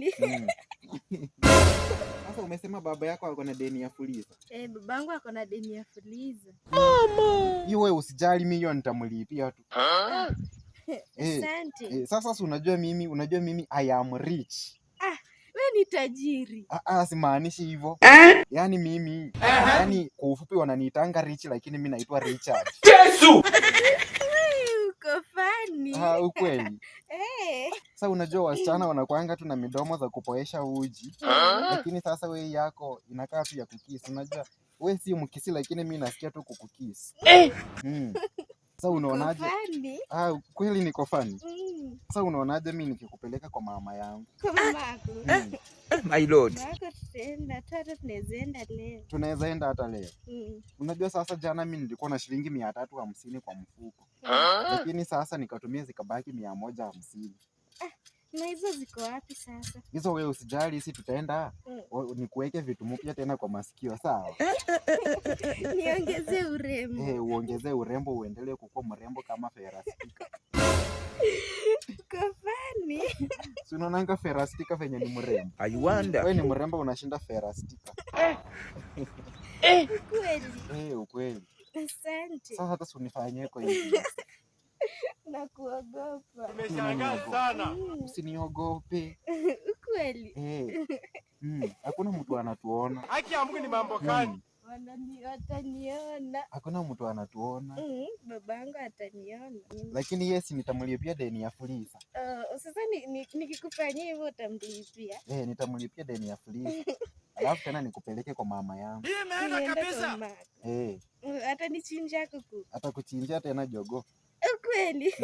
Ukweli. Sasa umesema baba yako ako na deni ya Fuliza? Babangu ako na deni ya Fuliza. Mama. Hiyo wewe usijali, mimi hiyo nitamlipia tu. Asante. Sasa unajua mimi I am rich. Wewe ni tajiri. Simaanishi hivyo. Yaani mimi, kwa ufupi wananiitanga rich lakini mimi naitwa Richard. Yesu! Uko funny. Ukweli. Sasa unajua wasichana wanakuanga tu na midomo za kupoesha uji. Lakini sasa wewe yako inakaa tu ya kukisi. Unajua wewe si mkisi lakini mimi nasikia tu kukukisi. Sasa unaonaje? Kweli niko funny. Sasa unaonaje mimi nikikupeleka kwa mama yangu? Kwa mamako? My lord. Tunaweza enda hata leo. Unajua sasa jana mimi nilikuwa na shilingi 350 kwa mfuko. Lakini sasa nikatumia zikabaki 150. Na hizo ziko wapi sasa? Hizo wewe usijali, sisi tutaenda nikuweke vitu mpya tena kwa masikio, sawa? Niongezee urembo. Uongezee urembo, uendelee kukua mrembo kama Ferastika. Kafani. Si unaonanga Ferastika venye ni mrembo? I wonder. Wewe ni mrembo unashinda Ferastika. Ukweli. Ukweli. Asante. Sasa hata unifanyie kwa hivi. Nakuogopa. Umeshangaa sana. Usiniogope. Ukweli. Hakuna mtu anatuona. Haki ya Mungu ni mambo gani? Wataniona. Hakuna mtu anatuona. Babangu ataniona. Lakini yes, nitamlipia deni ya Fuliza. Sasa nikikufanyia hivyo utamlipia? Nitamlipia deni ya Fuliza. Alafu tena nikupeleke kwa mama yangu. Hii maana kabisa. Atanichinja kuku. Atakuchinjia tena jogoo. Ukweli.